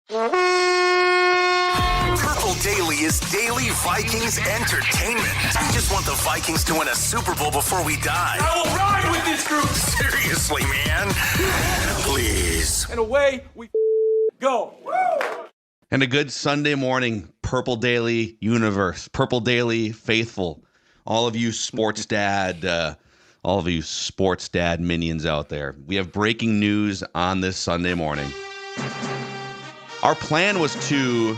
Purple Daily is daily Vikings entertainment. We just want the Vikings to win a Super Bowl before we die. I will ride with this group. Seriously, man. Please. And away we go. And a good Sunday morning, Purple Daily universe, Purple Daily faithful, all of you sports dad minions out there. We have breaking news on this Sunday morning. Our plan was to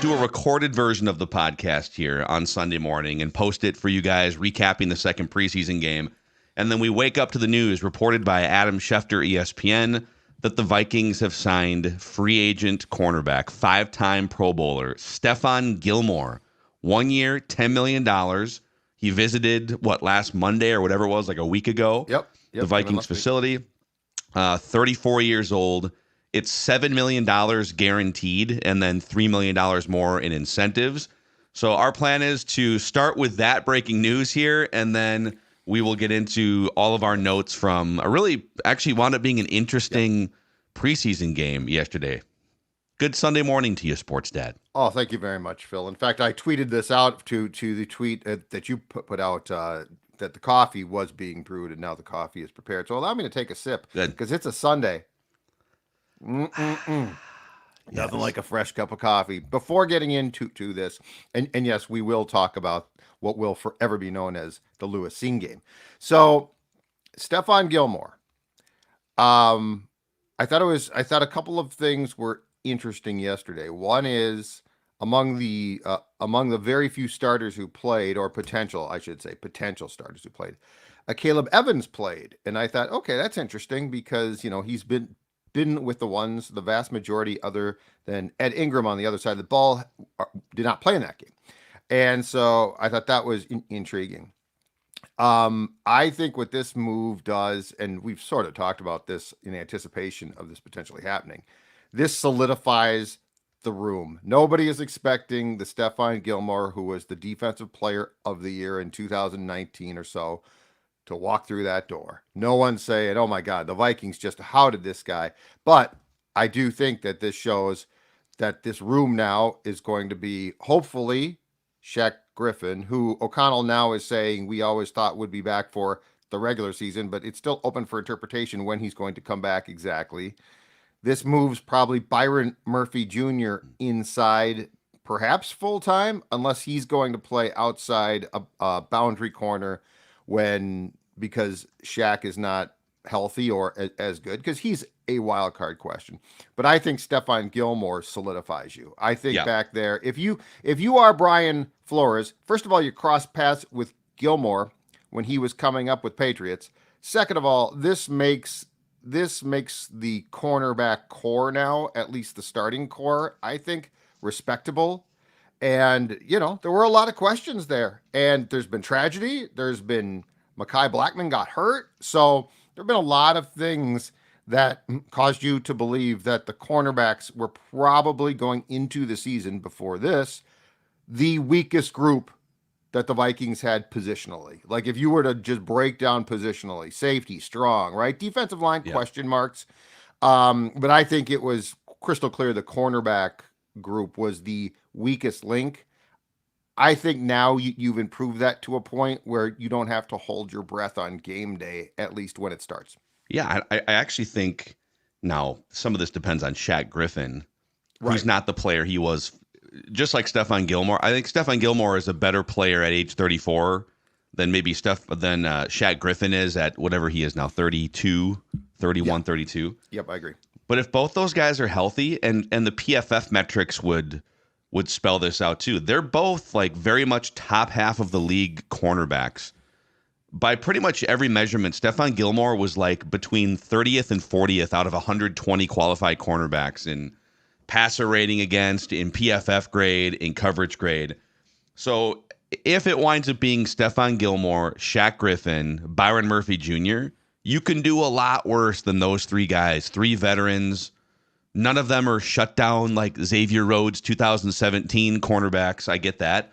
do a recorded version of the podcast here on Sunday morning and post it for you guys, recapping the second preseason game. And then we wake up to the news reported by Adam Schefter, ESPN, that the Vikings have signed free agent cornerback, five-time Pro Bowler, Stephon Gilmore. 1 year, $10 million. He visited, last Monday or whatever it was, like a week ago? Yep. The Vikings facility. 34 years old. It's $7 million guaranteed and then $3 million more in incentives. So our plan is to start with that breaking news here, and then we will get into all of our notes from a really actually wound up being an interesting preseason game yesterday. Good Sunday morning to you, Sports Dad. Oh, thank you very much, Phil. In fact, I tweeted this out to the tweet that you put out that the coffee was being brewed and now the coffee is prepared. So allow me to take a sip because it's a Sunday. Nothing like a fresh cup of coffee. Before getting into this, and yes, we will talk about what will forever be known as the Lewis Cine game. So, Stephon Gilmore. I thought a couple of things were interesting yesterday. One is among the very few starters who played, or potential starters who played, Caleb Evans played, and I thought, okay, that's interesting because he's been with the ones, the vast majority other than Ed Ingram on the other side of the ball did not play in that game. And so I thought that was intriguing. I think what this move does, and we've sort of talked about this in anticipation of this potentially happening, this solidifies the room. Nobody is expecting the Stephon Gilmore, who was the defensive player of the year in 2019 or so, to walk through that door. No one's saying, oh my God, the Vikings just outed this guy. But I do think that this shows that this room now is going to be, hopefully, Shaq Griffin, who O'Connell now is saying we always thought would be back for the regular season, but it's still open for interpretation when he's going to come back exactly. This moves probably Byron Murphy Jr. inside, perhaps full-time, unless he's going to play outside a boundary corner because Shaq is not healthy or as good, because he's a wild card question. But I think Stephon Gilmore solidifies you. I think back there, if you are Brian Flores, first of all, you cross paths with Gilmore when he was coming up with Patriots. Second of all, this makes the cornerback core now, at least the starting core, I think, respectable. And, there were a lot of questions there. And there's been tragedy. There's been Mekhi Blackman got hurt. So there have been a lot of things that caused you to believe that the cornerbacks were probably going into the season before this, the weakest group that the Vikings had positionally. Like if you were to just break down positionally, safety, strong, right? Defensive line, question marks. But I think it was crystal clear the cornerback group was the weakest link. I think now you've improved that to a point where you don't have to hold your breath on game day, at least when it starts. Yeah, I actually think now some of this depends on Shaq Griffin, who's not the player he was, just like Stephon Gilmore. I think Stephon Gilmore is a better player at age 34 than maybe Shaq Griffin is at whatever he is now, 32, 31, 32. Yep, I agree. But if both those guys are healthy, and the PFF metrics would spell this out too. They're both like very much top half of the league cornerbacks. By pretty much every measurement, Stephon Gilmore was like between 30th and 40th out of 120 qualified cornerbacks in passer rating against, in PFF grade, in coverage grade. So if it winds up being Stephon Gilmore, Shaq Griffin, Byron Murphy Jr., you can do a lot worse than those three guys, three veterans. None of them are shut down like Xavier Rhodes 2017 cornerbacks. I get that.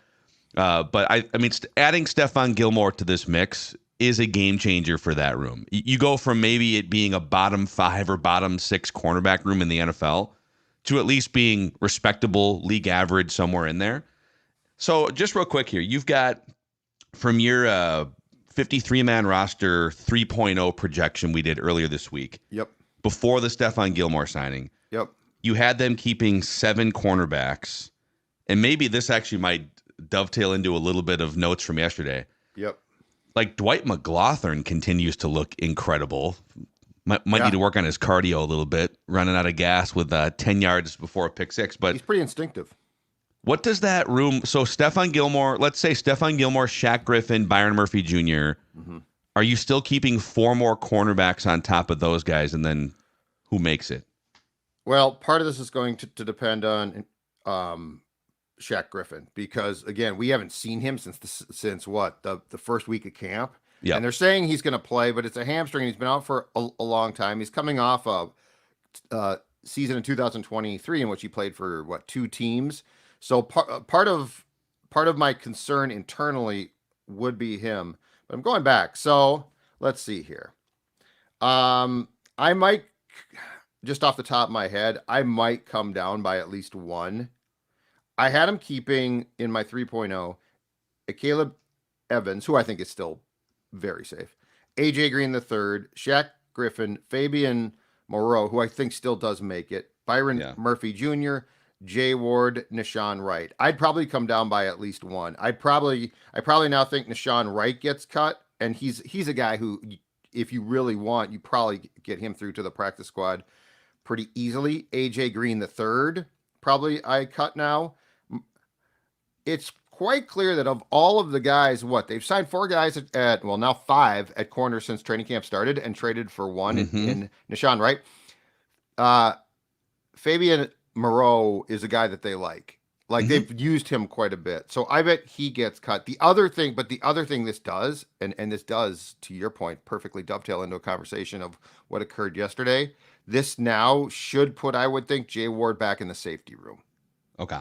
But I mean, adding Stephon Gilmore to this mix is a game changer for that room. You go from maybe it being a bottom 5 or bottom 6 cornerback room in the NFL to at least being respectable, league average, somewhere in there. So just real quick here, you've got from your 53-man roster 3.0 projection we did earlier this week. Yep. Before the Stephon Gilmore signing. Yep. You had them keeping 7 cornerbacks. And maybe this actually might dovetail into a little bit of notes from yesterday. Yep. Like Dwight McGlothern continues to look incredible. Might need to work on his cardio a little bit, running out of gas with 10 yards before a pick six. But he's pretty instinctive. What does that room? So Stephon Gilmore, let's say Stephon Gilmore, Shaq Griffin, Byron Murphy Jr. Mm-hmm. Are you still keeping 4 more cornerbacks on top of those guys, and then who makes it? Well, part of this is going to depend on Shaq Griffin, because again, we haven't seen him since what the first week of camp. Yeah, and they're saying he's going to play, but it's a hamstring. He's been out for a long time. He's coming off a season in 2023 in which he played for 2 teams. So part of my concern internally would be him. But I'm going back. So let's see here. I might, just off the top of my head, I might come down by at least 1. I had him keeping in my 3.0 Caleb Evans, who I think is still very safe, AJ Green III, Shaq Griffin, Fabian Moreau, who I think still does make it, Byron Murphy Jr., Jay Ward, Nashawn Wright. I'd probably come down by at least 1. I probably now think Nashawn Wright gets cut, and he's a guy who, if you really want, you probably get him through to the practice squad pretty easily. AJ Green III, probably I cut now. It's quite clear that of all of the guys, they've signed 4 guys at now 5 at corner since training camp started, and traded for 1 in Nashawn Wright. Fabian Moreau is a guy that they like. They've used him quite a bit. So I bet he gets cut. The other thing this does, and this does, to your point, perfectly dovetail into a conversation of what occurred yesterday. This now should put, I would think, Jay Ward back in the safety room. Okay.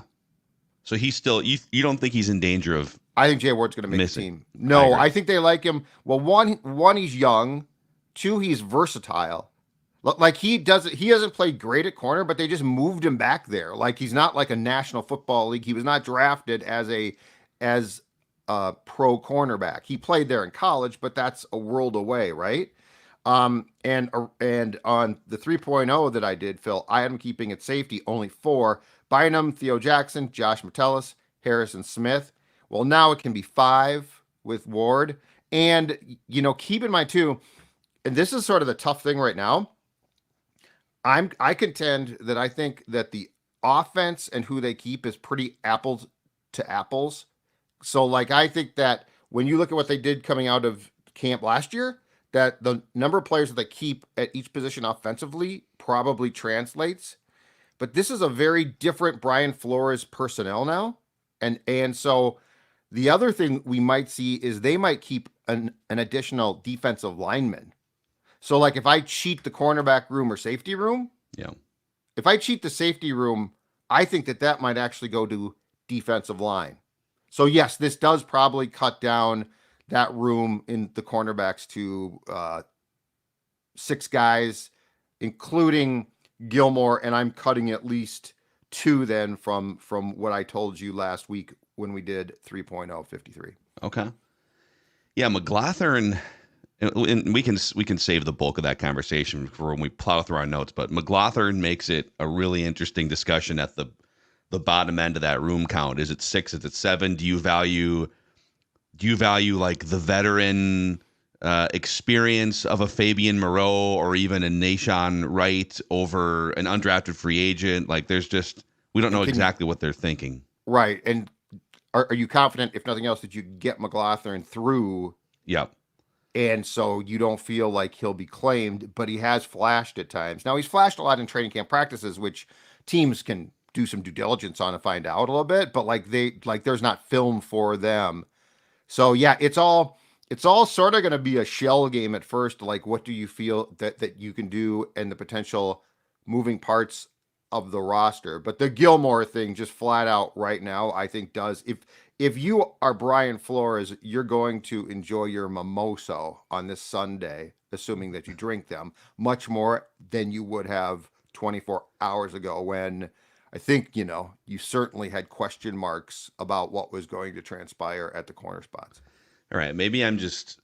So he's still, you don't think he's in danger of I think Jay Ward's going to make the team. No, I think they like him. Well, one, he's young. 2, he's versatile. Like he hasn't played great at corner, but they just moved him back there. Like he's not like a National Football League. He was not drafted as a pro cornerback. He played there in college, but that's a world away, right? And on the 3.0 that I did, Phil, I am keeping at safety only 4: Bynum, Theo Jackson, Josh Metellus, Harrison Smith. Well, now it can be 5 with Ward. And keep in mind too, and this is sort of the tough thing right now. I contend that I think that the offense and who they keep is pretty apples to apples. So I think that when you look at what they did coming out of camp last year, that the number of players that they keep at each position offensively probably translates. But this is a very different Brian Flores personnel now. And so the other thing we might see is they might keep an additional defensive lineman. So if I cheat the cornerback room or safety room, if I cheat the safety room, I think that might actually go to defensive line. So yes, this does probably cut down that room in the cornerbacks to 6 guys, including Gilmore, and I'm cutting at least 2 then from what I told you last week when we did 3.053. Okay. Yeah, McGlothern, and we can save the bulk of that conversation for when we plow through our notes, but McGlothern makes it a really interesting discussion at the bottom end of that room count. Is it 6? Is it 7? Do you value like the veteran experience of a Fabian Moreau or even a Nashawn Wright over an undrafted free agent? We don't know exactly what they're thinking. Right. And are you confident, if nothing else, that you get McGlothern through? Yep. And so you don't feel like he'll be claimed, but he has flashed at times. Now, he's flashed a lot in training camp practices, which teams can do some due diligence on and find out a little bit, but there's not film for them. So yeah, it's all sort of going to be a shell game at first. What do you feel that you can do, and the potential moving parts of the roster? But the Gilmore thing, just flat out right now, I think does. If you are Brian Flores, you're going to enjoy your mimosa on this Sunday, assuming that you drink them, much more than you would have 24 hours ago when I think, you certainly had question marks about what was going to transpire at the corner spots. All right, maybe I'm just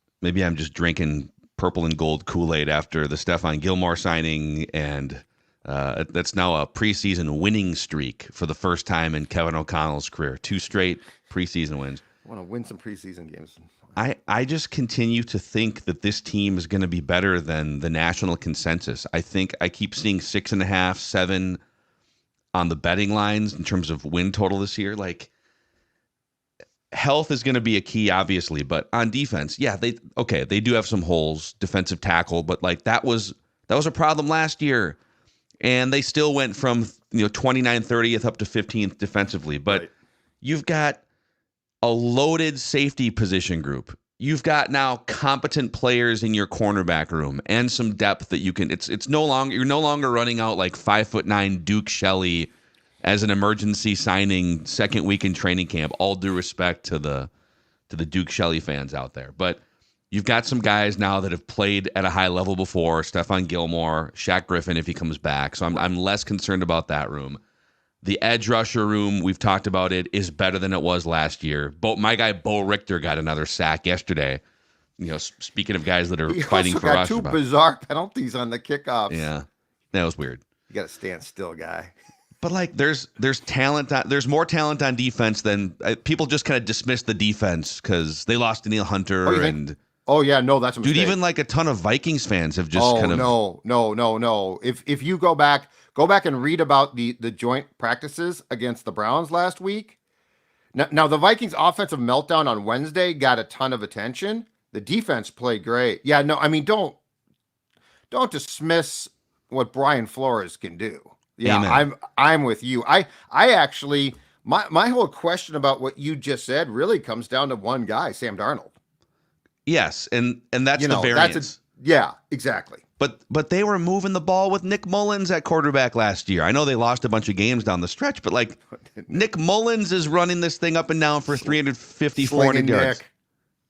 drinking purple and gold Kool-Aid after the Stephon Gilmore signing, and that's now a preseason winning streak for the first time in Kevin O'Connell's career. 2 straight preseason wins. I want to win some preseason games. I just continue to think that this team is going to be better than the national consensus. I think I keep seeing 6.5, 7 on the betting lines in terms of win total this year. Like, health is going to be a key, obviously, but on defense, yeah, they do have some holes, defensive tackle, but like that was a problem last year, and they still went from 29th, 30th up to 15th defensively. But You've got a loaded safety position group. You've got now competent players in your cornerback room and some depth that you can. It's no longer you're no longer running out like 5'9" Duke Shelley as an emergency signing second week in training camp. All due respect to the Duke Shelley fans out there, but you've got some guys now that have played at a high level before. Stephon Gilmore, Shaq Griffin if he comes back. So I'm less concerned about that room. The edge rusher room, we've talked about it, is better than it was last year. My guy Bo Richter got another sack yesterday. Speaking of guys that are fighting for rush. He also got 2 bizarre penalties on the kickoffs. Yeah, that was weird. You got to stand still, guy. But like, there's talent. There's more talent on defense than people just kind of dismiss the defense because they lost Danielle Hunter Oh yeah, no, that's a mistake. Dude, even like a ton of Vikings fans have just no. If you go back and read about the joint practices against the Browns last week. Now the Vikings offensive meltdown on Wednesday got a ton of attention. The defense played great. Yeah, no, I mean don't dismiss what Brian Flores can do. Yeah, Amen. I'm with you. I actually my whole question about what you just said really comes down to one guy, Sam Darnold. Yes, and that's the variance. Yeah, exactly. But they were moving the ball with Nick Mullins at quarterback last year. I know they lost a bunch of games down the stretch, but like Nick Mullins is running this thing up and down for 350, 400 yards. Nick.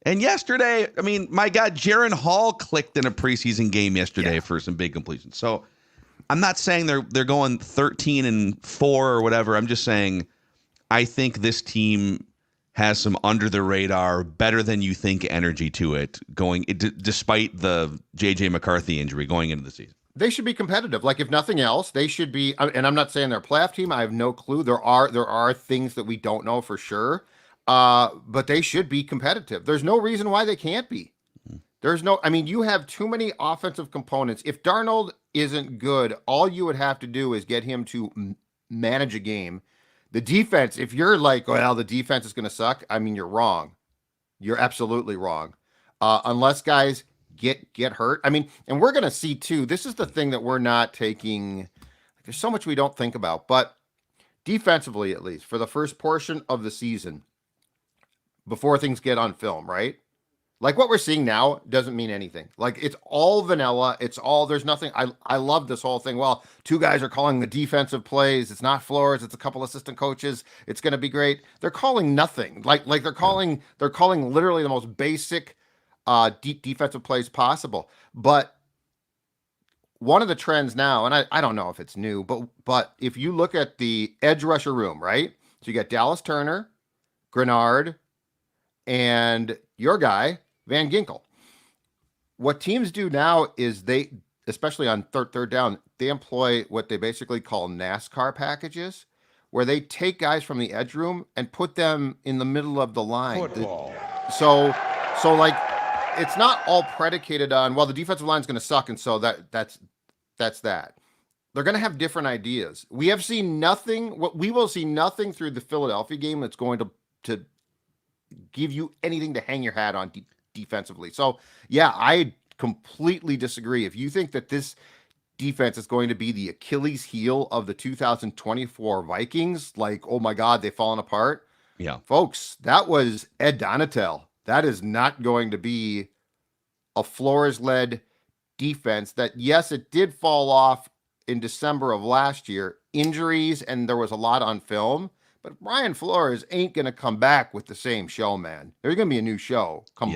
And yesterday, I mean, my God, Jaron Hall clicked in a preseason game yesterday for some big completions. So I'm not saying they're going 13-4 or whatever. I'm just saying I think this team has some under the radar, better than you think energy to it despite the J.J. McCarthy injury going into the season. They should be competitive. Like, if nothing else, they should be. And I'm not saying they're a playoff team. I have no clue. There are things that we don't know for sure, but they should be competitive. There's no reason why they can't be. You have too many offensive components. If Darnold isn't good, all you would have to do is get him to manage a game. The defense, if you're like, well, the defense is going to suck, I mean, you're wrong. You're absolutely wrong. Unless guys get hurt. I mean, and we're going to see too, this is the thing that we're not taking. There's so much we don't think about, but defensively, at least for the first portion of the season, before things get on film, right? Like what we're seeing now doesn't mean anything. Like it's all vanilla. There's nothing. I love this whole thing. Well, 2 guys are calling the defensive plays. It's not Flores. It's a couple assistant coaches. It's going to be great. They're calling nothing. Like they're calling literally the most basic defensive plays possible. But one of the trends now, and I don't know if it's new, but if you look at the edge rusher room, right? So you got Dallas Turner, Grenard, and your guy, Van Ginkel. What teams do now is they, especially on third down, they employ what they basically call NASCAR packages, where they take guys from the edge room and put them in the middle of the line. Football. So like it's not all predicated on, well, the defensive line is going to suck, and so that's that. They're going to have different ideas. We have seen nothing. We will see nothing through the Philadelphia game that's going to give you anything to hang your hat on defensively. So yeah, I completely disagree. If you think that this defense is going to be the Achilles heel of the 2024 Vikings, like, oh my God, they've fallen apart. Yeah, folks, that was Ed Donatel. That is not going to be a Flores-led defense that, yes, it did fall off in December of last year, injuries, and there was a lot on film. But Brian Flores ain't going to come back with the same show, man. There's going to be a new show come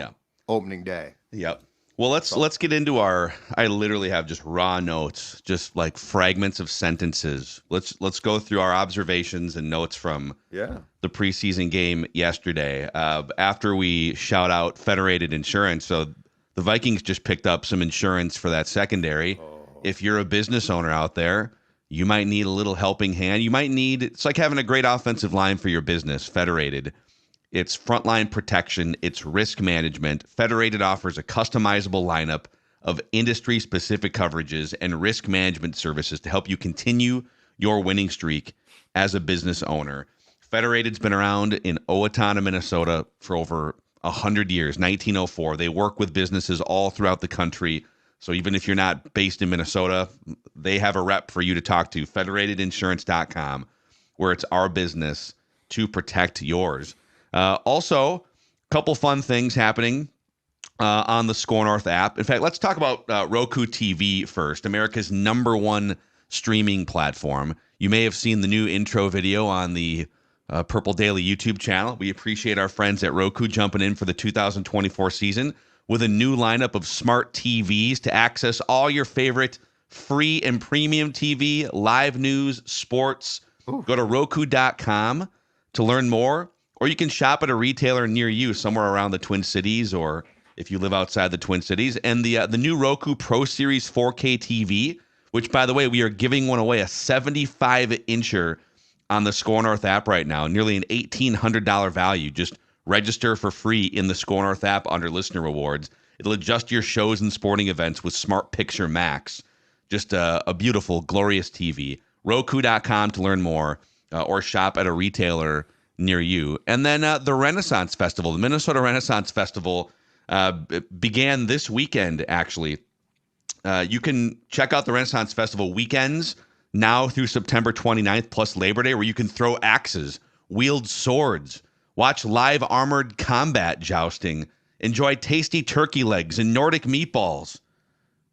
opening day. Yep. Well, let's get into our. I literally have just raw notes, just like fragments of sentences. Let's go through our observations and notes from the preseason game yesterday. After we shout out Federated Insurance, so the Vikings just picked up some insurance for that secondary. If you're a business owner out there, you might need a little helping hand. You might need. It's like having a great offensive line for your business. Federated. It's frontline protection. It's risk management. Federated offers a customizable lineup of industry-specific coverages and risk management services to help you continue your winning streak as a business owner. Federated's been around in Owatonna, Minnesota for over 100 years, 1904. They work with businesses all throughout the country. So even if you're not based in Minnesota, they have a rep for you to talk to. Federatedinsurance.com, where it's our business to protect yours. Also, a couple fun things happening on the Score North app. In fact, let's talk about Roku TV first, America's #1 streaming platform. You may have seen the new intro video on the Purple Daily YouTube channel. We appreciate our friends at Roku jumping in for the 2024 season with a new lineup of smart TVs to access all your favorite free and premium TV, live news, sports. Ooh. Go to Roku.com to learn more. Or you can shop at a retailer near you, somewhere around the Twin Cities, or if you live outside the Twin Cities. And the new Roku Pro Series 4K TV, which, by the way, we are giving one away, a 75-incher on the Score North app right now, nearly an $1,800 value. Just register for free in the Score North app under Listener Rewards. It'll adjust your shows and sporting events with Smart Picture Max. Just a beautiful, glorious TV. Roku.com to learn more, or shop at a retailer near you. And then the Renaissance Festival, the Minnesota Renaissance Festival began this weekend, actually. You can check out the Renaissance Festival weekends now through September 29th, plus Labor Day, where you can throw axes, wield swords, watch live armored combat jousting, enjoy tasty turkey legs and Nordic meatballs.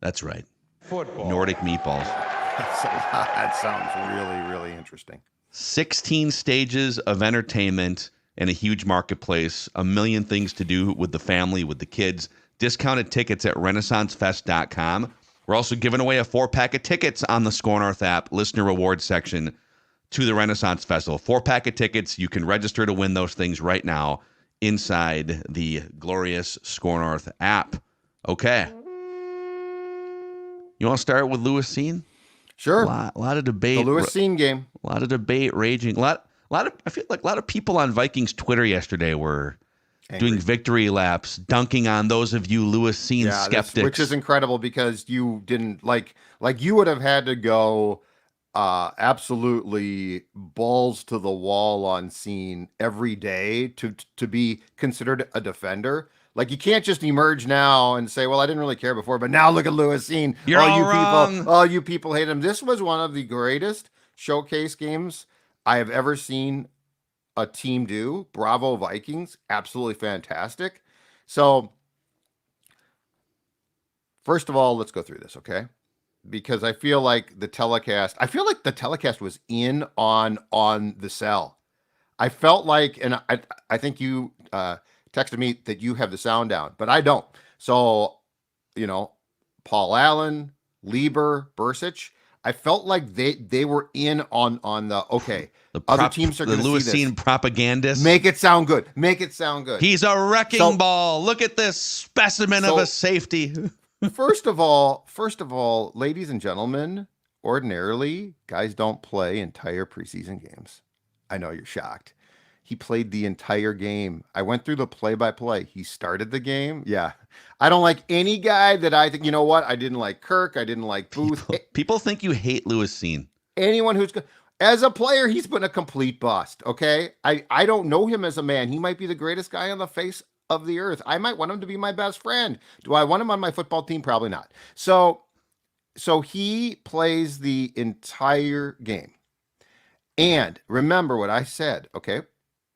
That's right. Football. Nordic meatballs. That sounds really, really interesting. 16 stages of entertainment and a huge marketplace, a million things to do with the family, with the kids. Discounted tickets at renaissancefest.com. We're also giving away a 4-pack of tickets on the Score North app, listener rewards section, to the Renaissance Festival. 4-pack of tickets. You can register to win those things right now inside the glorious Score North app. Okay. You want to start with Lewis Cine? Sure. A lot of debate. The Lewis Cine game. A lot of debate raging. I feel like a lot of people on Vikings Twitter yesterday were angry, doing victory laps, dunking on those of you Lewis Cine skeptics. Which is incredible because you didn't like you would have had to go absolutely balls to the wall on Cine every day to be considered a defender. Like, you can't just emerge now and say, well, I didn't really care before, but now look at Lewis Cine. You're all wrong. All you people hate him. This was one of the greatest showcase games I have ever seen a team do. Bravo Vikings. Absolutely fantastic. So, first of all, let's go through this, okay? Because I feel like the telecast was in on the cell. I felt like, and I think you texted me that you have the sound down, but I don't. So, Paul Allen, Lieber, Bursich, I felt like they were in on the okay. Other teams are going to see this. The Lewis Cine propagandist. Make it sound good. He's a wrecking ball. Look at this specimen of a safety. First of all, ladies and gentlemen, ordinarily guys don't play entire preseason games. I know you're shocked. He played the entire game. I went through the play-by-play. He started the game. Yeah. I don't like any guy that I think, you know what? I didn't like Kirk. I didn't like Booth. People think you hate Lewis Cine. Anyone who's good. As a player, he's been a complete bust, okay? I don't know him as a man. He might be the greatest guy on the face of the earth. I might want him to be my best friend. Do I want him on my football team? Probably not. So he plays the entire game. And remember what I said, okay?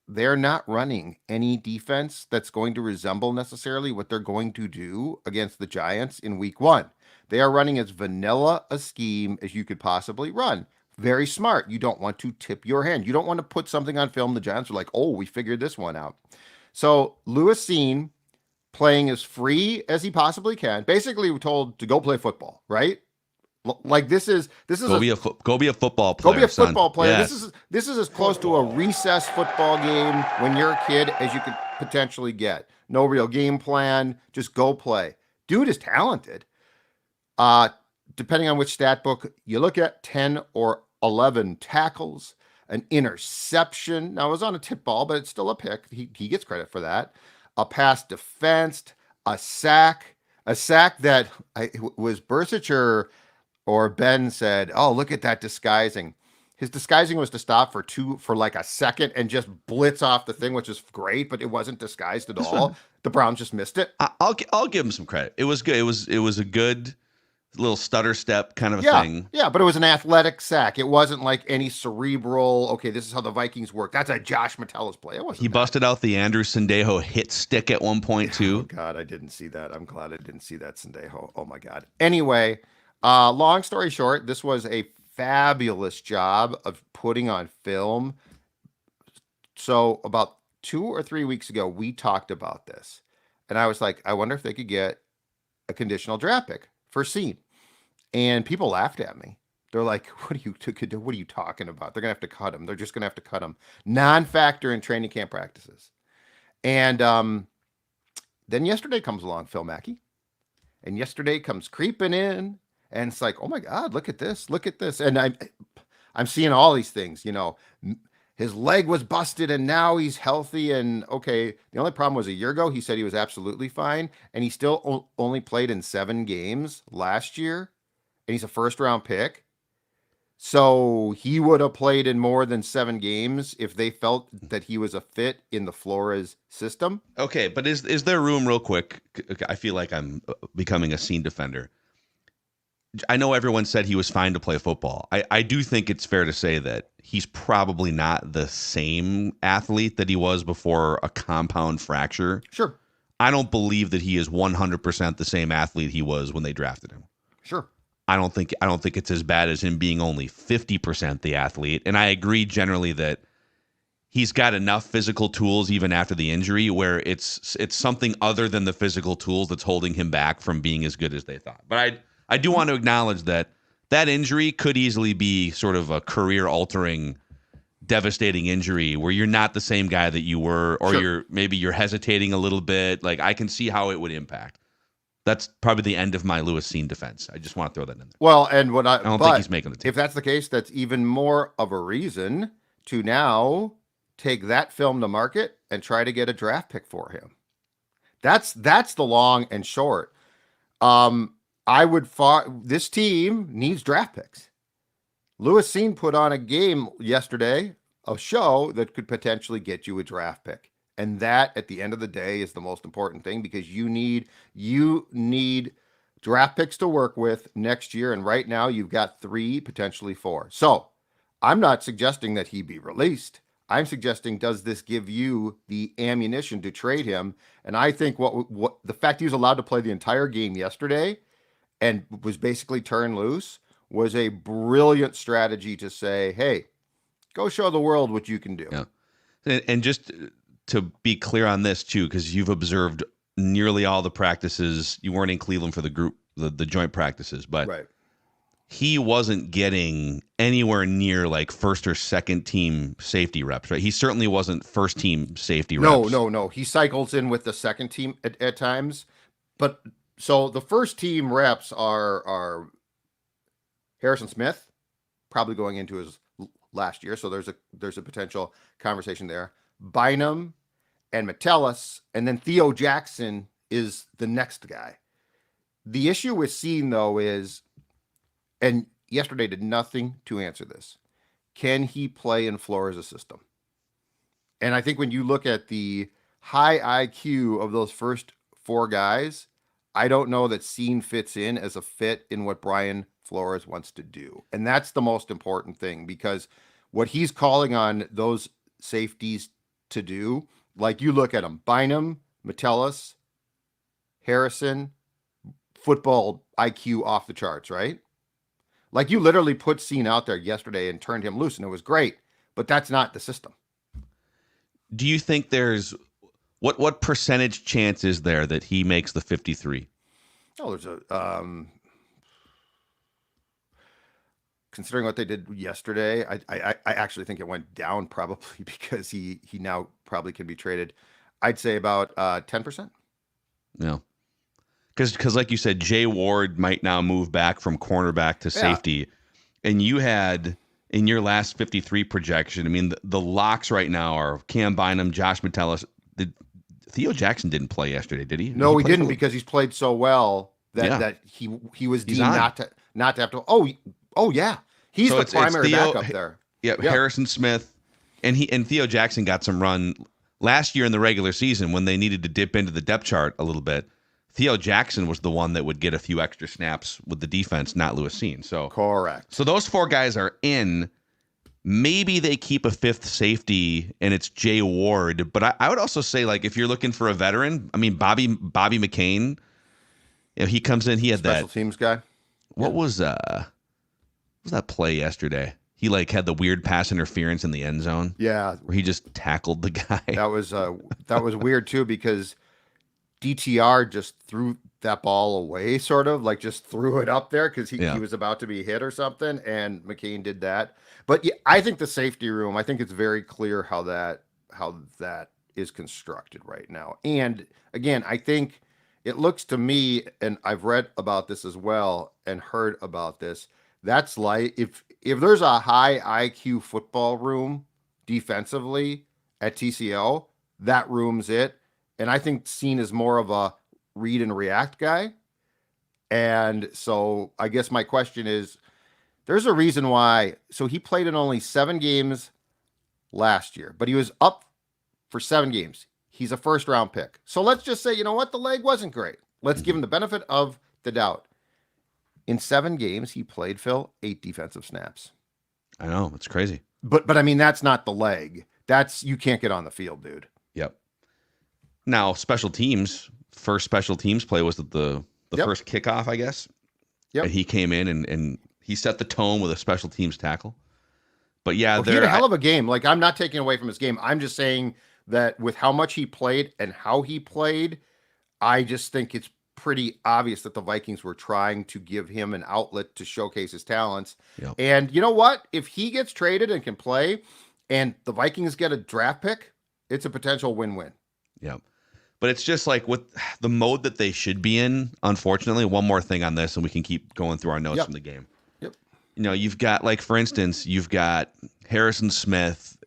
They're not running any defense that's going to resemble necessarily what they're going to do against the Giants in week 1. They are running as vanilla a scheme as you could possibly run. Very smart. You don't want to tip your hand. You don't want to put something on film. The Giants are like, oh, we figured this one out. So Lewis Cine playing as free as he possibly can. Basically, we're told to go play football, right? Like this is Go be a football player. go be a football player. Yes. This is as close to a recess football game when you're a kid as you could potentially get. No real game plan, just go play. Dude is talented. Depending on which stat book you look at, 10 or 11 tackles, an interception. Now it was on a tip ball, but it's still a pick. He gets credit for that. A pass defensed, a sack that was Bursicher or Ben said, "Oh, look at that disguising." His disguising was to stop for like a second and just blitz off the thing, which is great, but it wasn't disguised at all. The Browns just missed it. I'll give him some credit. It was good. It was a good little stutter step kind of a thing. Yeah, but it was an athletic sack. It wasn't like any cerebral, okay, this is how the Vikings work. That's a Josh Metellus play. It wasn't. He busted out the Andrew Sendejo hit stick at one point too. Oh God, I didn't see that. I'm glad I didn't see that Sendejo. Oh my God. Anyway, long story short, this was a fabulous job of putting on film. So about 2 or 3 weeks ago, we talked about this. And I was like, I wonder if they could get a conditional draft pick for Cine. And people laughed at me. They're like, what are you talking about? They're going to have to cut him. They're just going to have to cut him. Non-factor in training camp practices. And then yesterday comes along, Phil Mackey. And yesterday comes creeping in. And it's like, oh my God, look at this. Look at this. And I'm seeing all these things, you know. His leg was busted and now he's healthy. And okay, the only problem was a year ago, he said he was absolutely fine. And he still only played in 7 games last year. And he's a first-round pick. So he would have played in more than 7 games if they felt that he was a fit in the Flores system. Okay, but is there room, real quick? I feel like I'm becoming a Cine defender. I know everyone said he was fine to play football. I do think it's fair to say that he's probably not the same athlete that he was before a compound fracture. Sure. I don't believe that he is 100% the same athlete he was when they drafted him. Sure. I don't think it's as bad as him being only 50% the athlete. And I agree generally that he's got enough physical tools even after the injury where it's something other than the physical tools that's holding him back from being as good as they thought. But I do want to acknowledge that injury could easily be sort of a career-altering, devastating injury where you're not the same guy that you were, or Sure. you're hesitating a little bit. Like, I can see how it would impact. That's probably the end of my Lewis Cine defense. I just want to throw that in there. Well, and I don't think he's making the team. If that's the case, that's even more of a reason to now take that film to market and try to get a draft pick for him. That's the long and short. This team needs draft picks. Lewis Cine put on a game yesterday, a show that could potentially get you a draft pick. And that, at the end of the day, is the most important thing because you need draft picks to work with next year. And right now you've got 3, potentially 4. So I'm not suggesting that he be released. I'm suggesting, does this give you the ammunition to trade him? And I think what the fact he was allowed to play the entire game yesterday and was basically turned loose was a brilliant strategy to say, hey, go show the world what you can do. Yeah. And just to be clear on this too, because you've observed nearly all the practices. You weren't in Cleveland for the joint practices, but right. He wasn't getting anywhere near like first or second team safety reps, right? He certainly wasn't first team safety reps. No. He cycles in with the second team at times. But so the first team reps are Harrison Smith, probably going into his last year. So there's a potential conversation there. Bynum and Metellus, and then Theo Jackson is the next guy. The issue with Cine, though, is, and yesterday did nothing to answer this, can he play in Flores' system? And I think when you look at the high IQ of those first 4 guys, I don't know that Cine fits in as a fit in what Brian Flores wants to do. And that's the most important thing, because what he's calling on those safeties to do, like you look at them, Bynum, Metellus, Harrison, football IQ off the charts, right? Like you literally put Cine out there yesterday and turned him loose, and it was great, but that's not the system. Do you think there's What percentage chance is there that he makes the 53? Oh, there's a considering what they did yesterday, I actually think it went down probably because he now probably can be traded. I'd say about 10%. No. Because like you said, Jay Ward might now move back from cornerback to safety. And you had, in your last 53 projection, I mean, the locks right now are Cam Bynum, Josh Metellus. Theo Jackson didn't play yesterday, did he? No, he didn't because he's played so well that he was deemed not to have to. Oh yeah. He's the primary backup there. Yeah, Harrison Smith. And Theo Jackson got some run last year in the regular season when they needed to dip into the depth chart a little bit. Theo Jackson was the one that would get a few extra snaps with the defense, not Lewis Cine. So correct. So those four guys are in. Maybe they keep a fifth safety and it's Jay Ward. But I would also say, like, if you're looking for a veteran, I mean, Bobby McCain, he comes in, he had special teams guy. What was that play yesterday? He had the weird pass interference in the end zone. Yeah, where he just tackled the guy. That was weird too because DTR just threw that ball away, sort of just threw it up there because he was about to be hit or something, and McCain did that. But yeah, I think the safety room, I think it's very clear how that is constructed right now. And again, I think it looks to me, and I've read about this as well and heard about this, that's like if there's a high IQ football room defensively at TCO, that room's it. And I think Cine is more of a read and react guy. And so I guess my question is, there's a reason why. So he played in only 7 games last year, but he was up for 7 games. He's a first round pick. So let's just say, you know what? The leg wasn't great. Let's give him the benefit of the doubt. In 7 games, he played, Phil, 8 defensive snaps. I know. It's crazy. But I mean, that's not the leg. You can't get on the field, dude. Yep. Now, special teams, first special teams play was the first kickoff, I guess. Yep. And he came in and he set the tone with a special teams tackle. But yeah, he had a hell of a game. I'm not taking away from his game. I'm just saying that with how much he played and how he played, I just think it's pretty obvious that the Vikings were trying to give him an outlet to showcase his talents. Yep. And you know what? If he gets traded and can play and the Vikings get a draft pick, it's a potential win-win. Yeah. But it's just with the mode that they should be in, unfortunately, one more thing on this and we can keep going through our notes from the game. Yep. You've got, for instance, you've got Harrison Smith.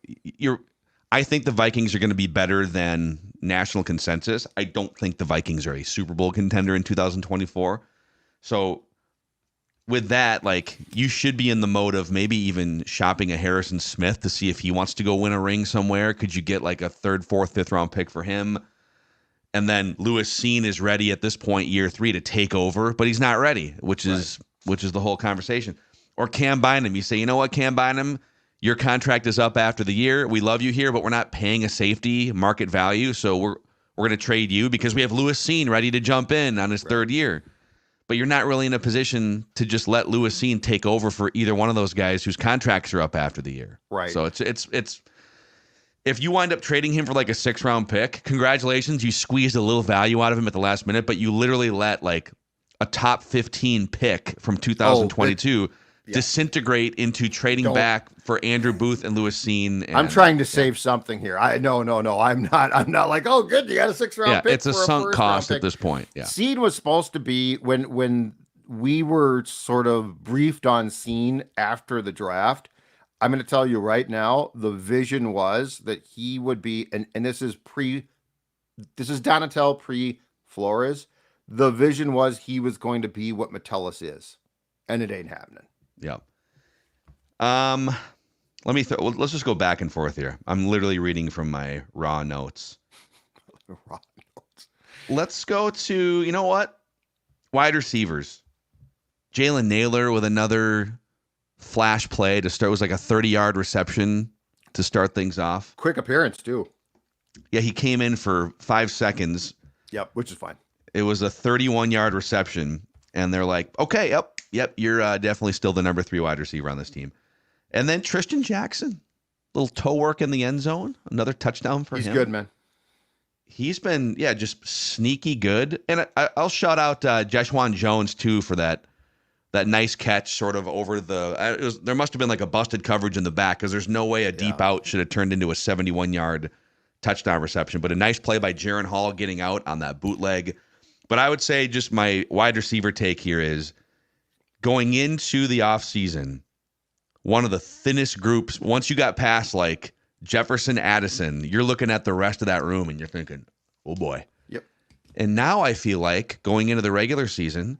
I think the Vikings are going to be better than national consensus. I don't think the Vikings are a Super Bowl contender in 2024. So with that, you should be in the mode of maybe even shopping a Harrison Smith to see if he wants to go win a ring somewhere. Could you get a 3rd, 4th, 5th round pick for him? And then Lewis Cine is ready at this point, year 3, to take over, but he's not ready, which is the whole conversation. Or Cam Bynum, you say, you know what, Cam Bynum, your contract is up after the year. We love you here, but we're not paying a safety market value, so we're going to trade you because we have Lewis Cine ready to jump in on his 3rd year. But you're not really in a position to just let Lewis Cine take over for either one of those guys whose contracts are up after the year. Right. So it's if you wind up trading him for a 6th round pick, congratulations, you squeezed a little value out of him at the last minute, but you literally let a top 15 pick from 2022 disintegrate into trading back for Andrew Booth and Lewis Cine. I'm trying to save something here. No, I'm not oh, good, you got a 6th round pick. It's a sunk cost at this point. Yeah. Cine was supposed to be when we were sort of briefed on Cine after the draft. I'm going to tell you right now, the vision was that he would be, and this is Donatel pre-Flores. The vision was he was going to be what Metellus is, and it ain't happening. Yeah. Let's just go back and forth here. I'm literally reading from my raw notes. Let's go to, you know what? Wide receivers. Jalen Naylor with another flash play to start. It was a 30-yard reception to start things off. Quick appearance too. Yeah, he came in for 5 seconds. Yep, which is fine. It was a 31-yard reception, and they're like, okay, yep, you're definitely still the number 3 wide receiver on this team. And then Tristan Jackson, little toe work in the end zone, another touchdown for him. He's good, man. He's been, just sneaky good. And I'll shout out Jeshaun Jones, too, for that nice catch sort of over there must have been like a busted coverage in the back because there's no way a deep out should have turned into a 71-yard touchdown reception. But a nice play by Jaron Hall getting out on that bootleg. But I would say just my wide receiver take here is going into the offseason, one of the thinnest groups. Once you got past like Jefferson, Addison, you're looking at the rest of that room and you're thinking, oh boy. Yep. And now I feel like going into the regular season,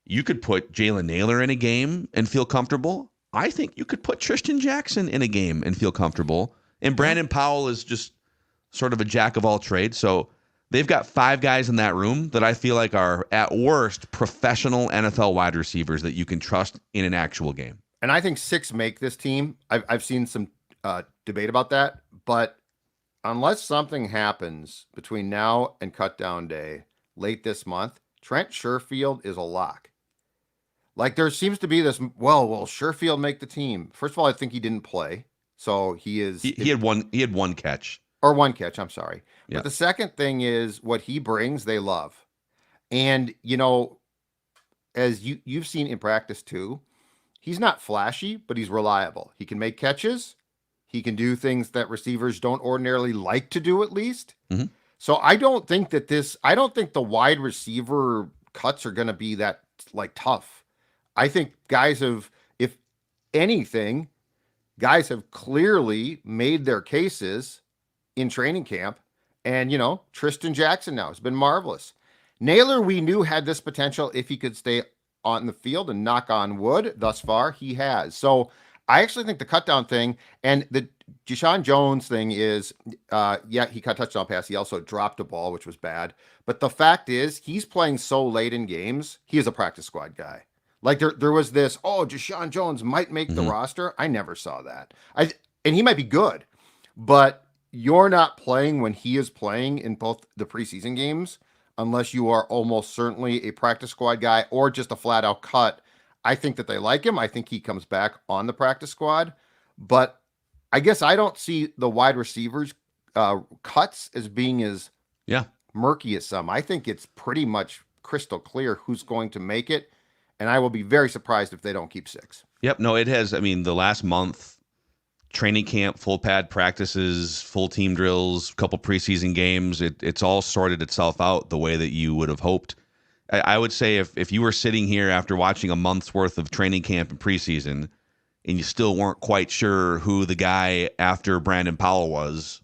you could put Jalen Nailor in a game and feel comfortable. I think you could put Tristan Jackson in a game and feel comfortable. And Brandon Powell is just sort of a jack of all trades. So they've got 5 guys in that room that I feel like are at worst professional NFL wide receivers that you can trust in an actual game. And I think 6 make this team. I've seen some debate about that, but unless something happens between now and cut down day late this month, Trent Sherfield is a lock. Like there seems to be this, will Sherfield make the team? First of all, I think he didn't play. So he had one catch. Or one catch, I'm sorry. Yeah. But the second thing is what he brings, they love. And, as you've seen in practice too, he's not flashy, but he's reliable. He can make catches. He can do things that receivers don't ordinarily like to do, at least. Mm-hmm. So I don't think the wide receiver cuts are going to be that like tough. I think if anything, guys have clearly made their cases in training camp. And, Tristan Jackson now has been marvelous. Nailor, we knew had this potential if he could stay on the field, and knock on wood, thus far he has. So I actually think the cut down thing and the Jeshaun Jones thing is, he caught touchdown pass. He also dropped a ball, which was bad. But the fact is, he's playing so late in games. He is a practice squad guy. Like there was this, Jeshaun Jones might make the roster. I never saw that. And he might be good, but you're not playing when he is playing in both the preseason games, unless you are almost certainly a practice squad guy or just a flat out cut. I think that they like him. I think he comes back on the practice squad, but I guess I don't see the wide receivers cuts as being as murky as some. I think it's pretty much crystal clear who's going to make it, and I will be very surprised if they don't keep 6. Yep. No, it has. I mean, the last month, training camp, full pad practices, full team drills, a couple preseason games, it's all sorted itself out the way that you would have hoped. I would say if you were sitting here after watching a month's worth of training camp and preseason and you still weren't quite sure who the guy after Brandon Powell was,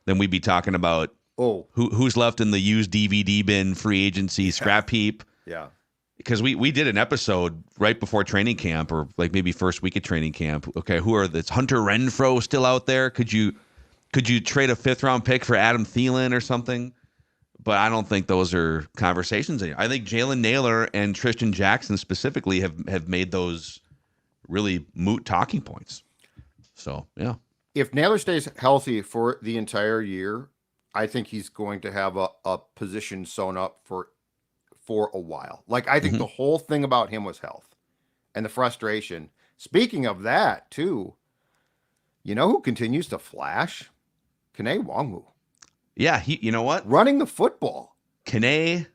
then we'd be talking about who's left in the used DVD bin, free agency, scrap heap. Yeah. Because we did an episode right before training camp, or like maybe first week of training camp. Okay, is Hunter Renfrow still out there? Could you trade a 5th-round pick for Adam Thielen or something? But I don't think those are conversations anymore. I think Jalen Nailor and Tristan Jackson specifically have made those really moot talking points. So, yeah. If Nailor stays healthy for the entire year, I think he's going to have a position sewn up for a while. Like, I think the whole thing about him was health and the frustration. Speaking of that, too, you know who continues to flash? Kene Nwangwu. Yeah, you know what? Running the football. Kene,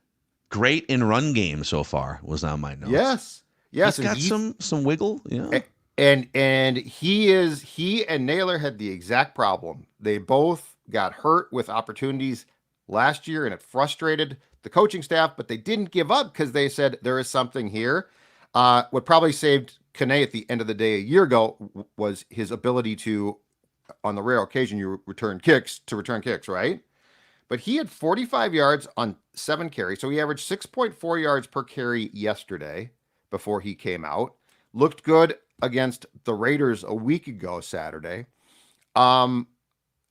great in run game so far, was on my notes. Yes. He's got some wiggle. Yeah. And he and Nailor had the exact problem. They both got hurt with opportunities last year, and it frustrated the coaching staff, but they didn't give up because they said there is something here. What probably saved Kene at the end of the day a year ago was his ability to, on the rare occasion you return kicks, right? But he had 45 yards on 7 carries, so he averaged 6.4 yards per carry yesterday before he came out. Looked good against the Raiders a week ago Saturday. I'm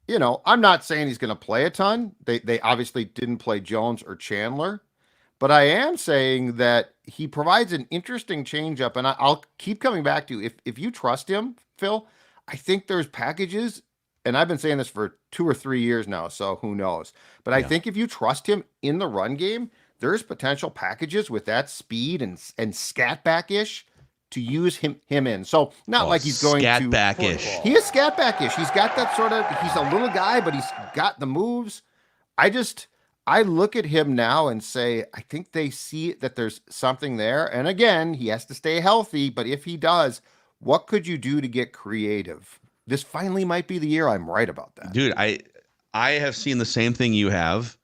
not saying he's going to play a ton. They obviously didn't play Jones or Chandler, but I am saying that he provides an interesting changeup, and I'll keep coming back to if you trust him, Phil. I think there's packages, and I've been saying this for 2 or 3 years now, so who knows? But I think if you trust him in the run game, there's potential packages with that speed and scat back-ish to use him in. So not like he's going scat to back-ish. He is scat back-ish. He's got that sort of, he's a little guy, but he's got the moves. I look at him now and say, I think they see that there's something there. And again, he has to stay healthy, but if he does, what could you do to get creative? This finally might be the year I'm right about that. Dude, I have seen the same thing you have.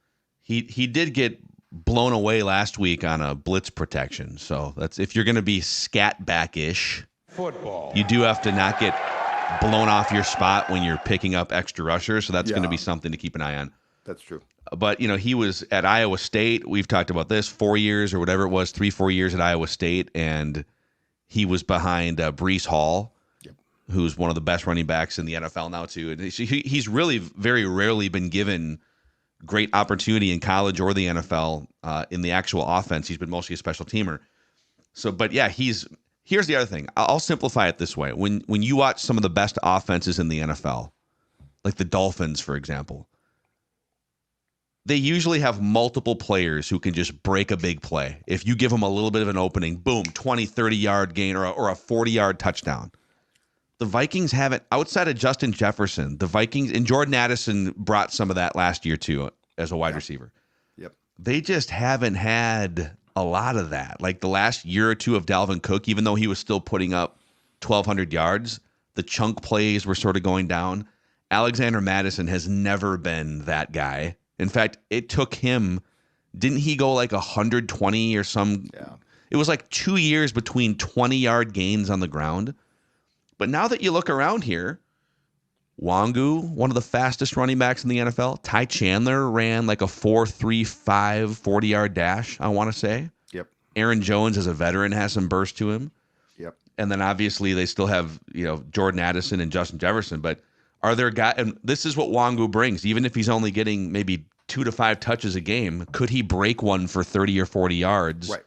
He did get blown away last week on a blitz protection. So that's if you're going to be scat back-ish, football, you do have to not get blown off your spot when you're picking up extra rushers. So that's going to be something to keep an eye on. That's true. But, he was at Iowa State. We've talked about this, 4 years or whatever it was, 3-4 years at Iowa State. And he was behind Breece Hall, who's one of the best running backs in the NFL now, too. And he's really very rarely been given great opportunity in college or the NFL in the actual offense. He's been mostly a special teamer. So, but yeah, here's the other thing. I'll simplify it this way. When you watch some of the best offenses in the NFL, like the Dolphins, for example, they usually have multiple players who can just break a big play. If you give them a little bit of an opening, boom, 20, 30-yard gain or a 40-yard touchdown. The Vikings haven't, outside of Justin Jefferson, the Vikings, and Jordan Addison brought some of that last year too as a wide receiver. Yep. They just haven't had a lot of that. Like the last year or two of Dalvin Cook, even though he was still putting up 1,200 yards, the chunk plays were sort of going down. Alexander Mattison has never been that guy. In fact, it took him, didn't he go like 120 or some? Yeah. It was like 2 years between 20-yard gains on the ground. But now that you look around here, Wangu, one of the fastest running backs in the NFL. Ty Chandler ran like a 4.35 40-yard dash, I want to say. Yep. Aaron Jones, as a veteran, has some burst to him. Yep. And then obviously they still have, Jordan Addison and Justin Jefferson. But are there guys, and this is what Wangu brings, even if he's only getting maybe 2 to 5 touches a game, could he break one for 30 or 40 yards? Right.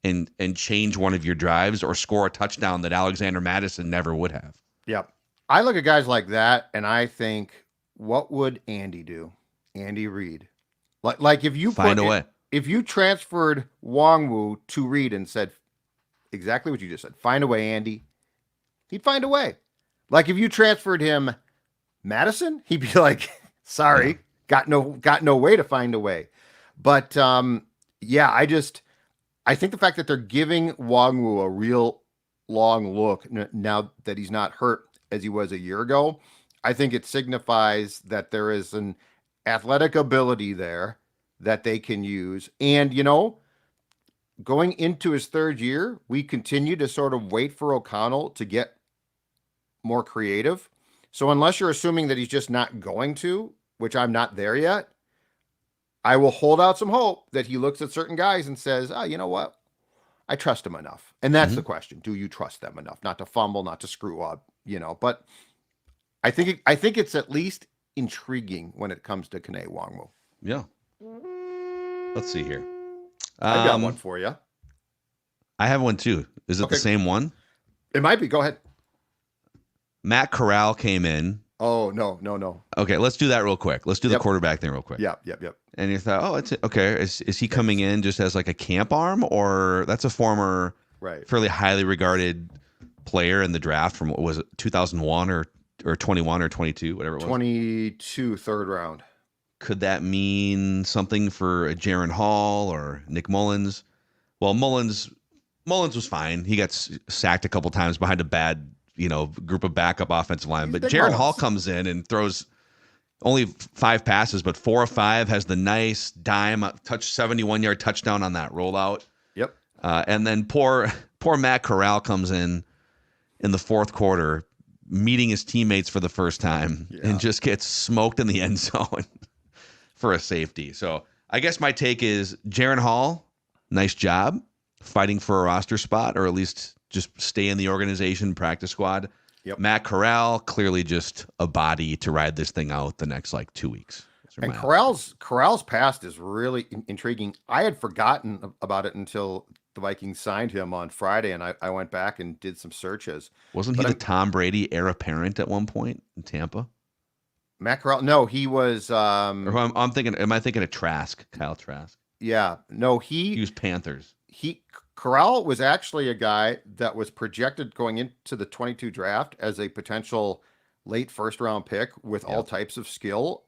And change one of your drives or score a touchdown that Alexander Mattison never would have. Yep. I look at guys like that and I think, what would Andy do? Andy Reid. Like if you find a way. If you transferred Wongwu to Reid and said exactly what you just said, find a way, Andy, he'd find a way. Like if you transferred him Madison, he'd be like, sorry, got no way to find a way. But I think the fact that they're giving Wongwu a real long look now that he's not hurt as he was a year ago, I think it signifies that there is an athletic ability there that they can use. And, going into his third year, we continue to sort of wait for O'Connell to get more creative. So unless you're assuming that he's just not going to, which I'm not there yet, I will hold out some hope that he looks at certain guys and says, you know what? I trust him enough. And that's the question. Do you trust them enough? Not to fumble, not to screw up, but I think it's at least intriguing when it comes to Kene Wongwu. Yeah. Let's see here. I got one for you. I have one too. Is it the same one? It might be. Go ahead. Matt Corral came in. Oh, no. Okay, let's do that real quick. Let's do the quarterback thing real quick. Yep. And you thought, it's okay. Is he coming in just as like a camp arm, or that's a former, fairly highly regarded player in the draft from, what was it, 2001 or 21 or 22, whatever it was? 22, third round. Could that mean something for Jaron Hall or Nick Mullins? Well, Mullins was fine. He got sacked a couple times behind a bad group of backup offensive line. But Jaron Hall comes in and throws only 5 passes, but 4 of 5, has the nice dime, 71-yard touchdown on that rollout. Yep. And then poor Matt Corral comes in the fourth quarter, meeting his teammates for the first time, and just gets smoked in the end zone for a safety. So I guess my take is Jaron Hall, nice job fighting for a roster spot, or at least just stay in the organization practice squad. Yep. Matt Corral, clearly just a body to ride this thing out the next 2 weeks. And Corral's past is really intriguing. I had forgotten about it until the Vikings signed him on Friday, and I went back and did some searches. Wasn't he the Tom Brady heir apparent at one point in Tampa? Matt Corral? No, he was. I'm thinking. Am I thinking of Trask? Kyle Trask? Yeah. No, he was Panthers. Corral was actually a guy that was projected going into the 22 draft as a potential late first round pick with all types of skill.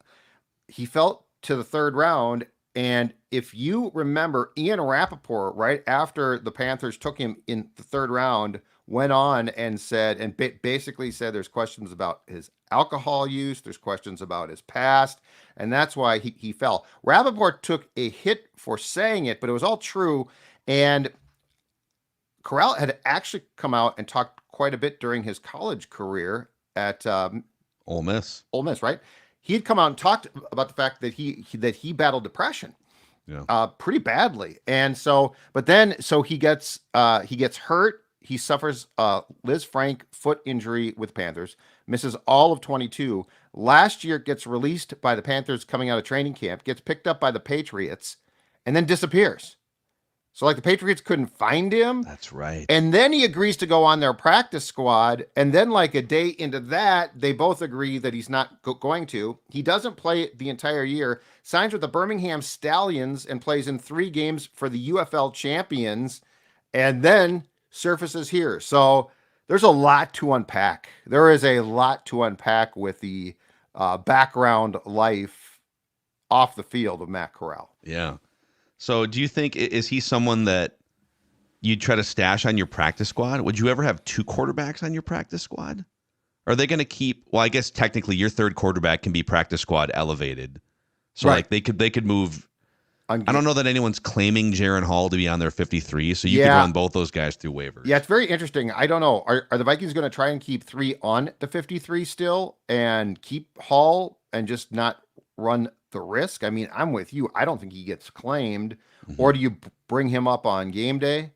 He felt to the third round. And if you remember, Ian Rappaport, right after the Panthers took him in the third round, went on and said, and basically said there's questions about his alcohol use, there's questions about his past, and that's why he fell. Rappaport took a hit for saying it, but it was all true. And Corral had actually come out and talked quite a bit during his college career at Ole Miss. Ole Miss, right? He had come out and talked about the fact that he battled depression, pretty badly, and so he gets hurt. He suffers Liz Frank foot injury with Panthers, misses all of 22. Last year gets released by the Panthers coming out of training camp, gets picked up by the Patriots, and then disappears. So like the Patriots couldn't find him. That's right. And then he agrees to go on their practice squad. And then like a day into that, they both agree that he's not going to. He doesn't play the entire year, signs with the Birmingham Stallions and plays in 3 games for the UFL champions, and then surfaces here. So there's a lot to unpack. There is a lot to unpack with the background life off the field of Matt Corral. Yeah. So do you think, is he someone that you'd try to stash on your practice squad? Would you ever have 2 quarterbacks on your practice squad? Are they going to keep, well, I guess technically your third quarterback can be practice squad elevated. So right. Like they could move. I don't know that anyone's claiming Jaron Hall to be on their 53, so you could run both those guys through waivers. Yeah, it's very interesting. I don't know. Are the Vikings going to try and keep 3 on the 53 still and keep Hall and just not run the risk? I mean, I'm with you. I don't think he gets claimed. Or do you bring him up on game day?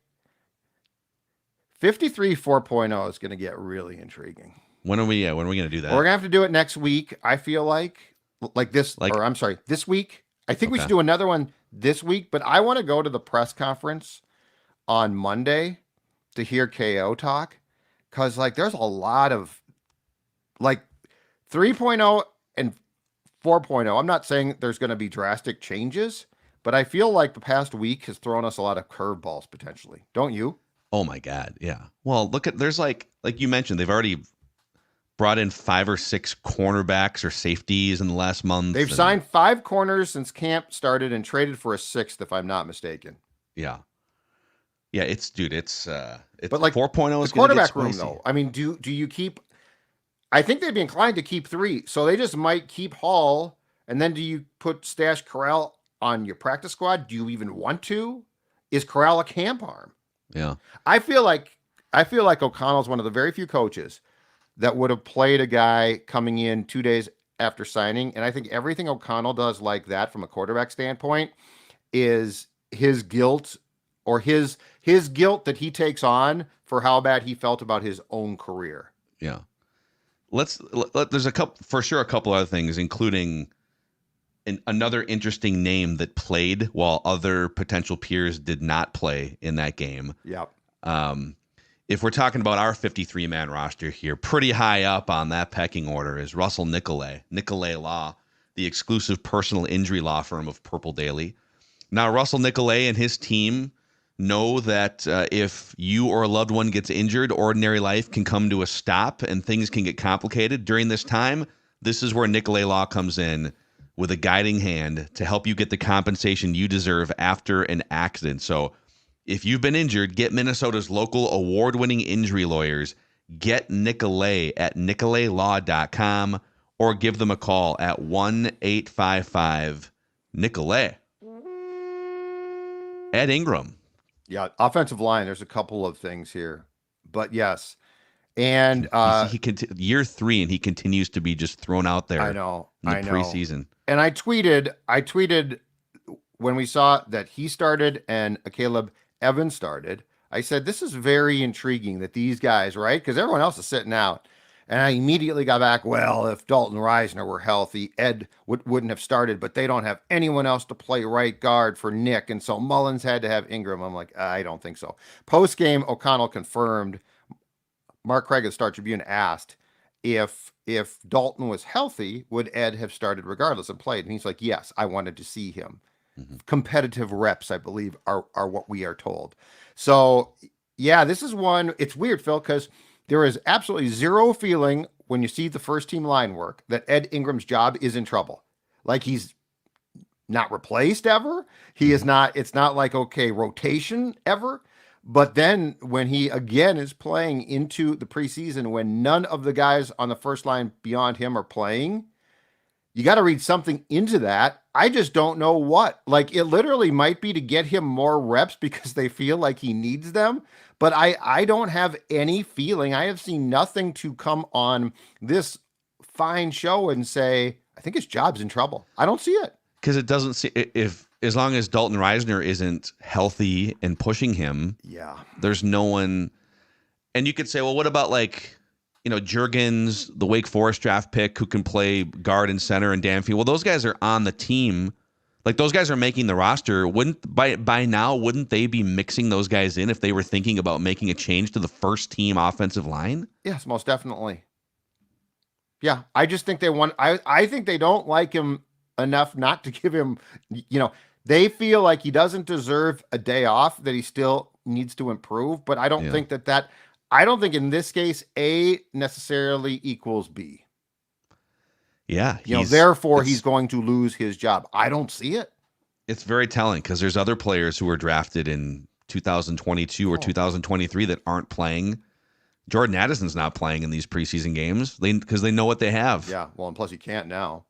53 4.0 is going to get really intriguing. When are we going to do that? We're going to have to do it next week. I feel like this week. I think we should do another one this week, but I want to go to the press conference on Monday to hear KO talk. Cause like, there's a lot of like 3.0 and 4.0. I'm not saying there's going to be drastic changes, but I feel like the past week has thrown us a lot of curveballs potentially. Don't you? Oh my God. Yeah. Well, there's like you mentioned, they've already brought in 5 or 6 cornerbacks or safeties in the last month. They've signed 5 corners since camp started and traded for a 6th, if I'm not mistaken. Yeah. Yeah. It's but like 4.0 is the quarterback room though. I mean, do you keep, I think they'd be inclined to keep 3. So they just might keep Hall. And then do you put Stash Corral on your practice squad? Do you even want to? Is Corral a camp arm? Yeah. I feel like O'Connell's one of the very few coaches that would have played a guy coming in 2 days after signing. And I think everything O'Connell does like that from a quarterback standpoint is his guilt or his guilt that he takes on for how bad he felt about his own career. Yeah. There's a couple other things, including another interesting name that played while other potential peers did not play in that game. Yep. If we're talking about our 53-man roster here, pretty high up on that pecking order is Russell Nicolay Law, the exclusive personal injury law firm of Purple Daily. Now, Russell Nicolay and his team know that if you or a loved one gets injured, ordinary life can come to a stop and things can get complicated. During this time, this is where Nicolay Law comes in with a guiding hand to help you get the compensation you deserve after an accident. So if you've been injured, get Minnesota's local award-winning injury lawyers. Get Nicolay at nicolaylaw.com or give them a call at 1-855-NICOLAY. Ed Ingram. Yeah, offensive line, there's a couple of things here. But yes. And year 3 and he continues to be just thrown out there. I know. Preseason. And I tweeted when we saw that he started and Caleb Evans started, I said, this is very intriguing that these guys, right? Because everyone else is sitting out. And I immediately got back, well, if Dalton Reisner were healthy, Ed wouldn't have started, but they don't have anyone else to play right guard for Nick. And so Mullins had to have Ingram. I'm like, I don't think so. Post-game, O'Connell confirmed. Mark Craig of the Star-Tribune asked if Dalton was healthy, would Ed have started regardless and played? And he's like, yes, I wanted to see him. Mm-hmm. Competitive reps, I believe, are what we are told. So, yeah, this is one. It's weird, Phil, because there is absolutely zero feeling when you see the first team line work that Ed Ingram's job is in trouble. Like he's not replaced ever. He is not, it's not like, okay, rotation ever. But then when he again is playing into the preseason, when none of the guys on the first line beyond him are playing, you got to read something into that. I just don't know what. Like, it literally might be to get him more reps because they feel like he needs them. But I don't have any feeling. I have seen nothing to come on this fine show and say, I think his job's in trouble. I don't see it. Because it doesn't see, if as long as Dalton Reisner isn't healthy and pushing him, there's no one. And you could say, well, what about like, Juergens, the Wake Forest draft pick who can play guard and center, and Danfield? Well, those guys are on the team. Like, those guys are making the roster. By now, wouldn't they be mixing those guys in if they were thinking about making a change to the first team offensive line? Yes, most definitely. Yeah, I just think they want. I think they don't like him enough not to give him. They feel like he doesn't deserve a day off. That he still needs to improve. But I don't think that. I don't think in this case A necessarily equals B. Yeah, therefore he's going to lose his job. I don't see it. It's very telling because there's other players who were drafted in 2022 or 2023 that aren't playing. Jordan Addison's not playing in these preseason games because they know what they have. Yeah, well, and plus he can't now.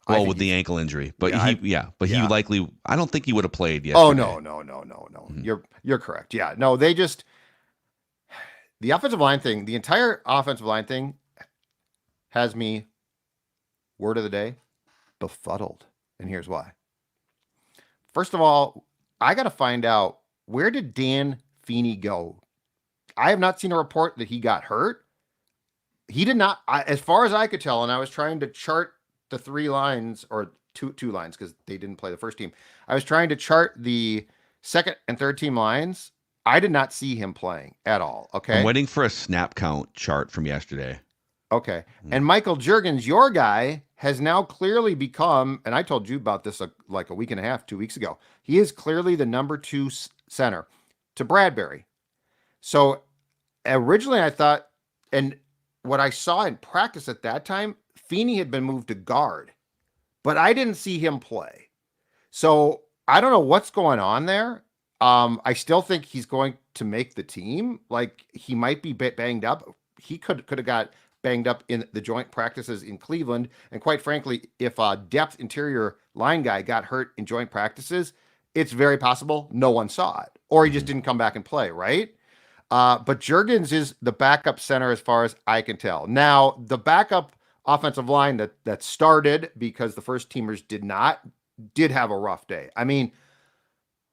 Well, with the ankle injury, but he likely. I don't think he would have played yesterday. Oh no. Mm-hmm. You're correct. Yeah, no, they just the offensive line thing. The entire offensive line thing has me. Word of the day, befuddled, and here's why. First of all, I got to find out, where did Dan Feeney go? I have not seen a report that he got hurt. He did not, as far as I could tell, and I was trying to chart the three lines, or two lines, because they didn't play the first team. I was trying to chart the second and third team lines. I did not see him playing at all, okay? I'm waiting for a snap count chart from yesterday. Okay. And Michael Juergens, your guy, has now clearly become, and I told you about this like a week and a half, 2 weeks ago. He is clearly the number 2 center to Bradbury. So originally I thought, and what I saw in practice at that time, Feeney had been moved to guard, but I didn't see him play. So I don't know what's going on there. I still think he's going to make the team. Like, he might be banged up. He could have got banged up in the joint practices in Cleveland. And quite frankly, if a depth interior line guy got hurt in joint practices, it's very possible no one saw it, or he just didn't come back and play, right? But Juergens is the backup center as far as I can tell. Now, the backup offensive line that started because the first teamers did have a rough day. I mean,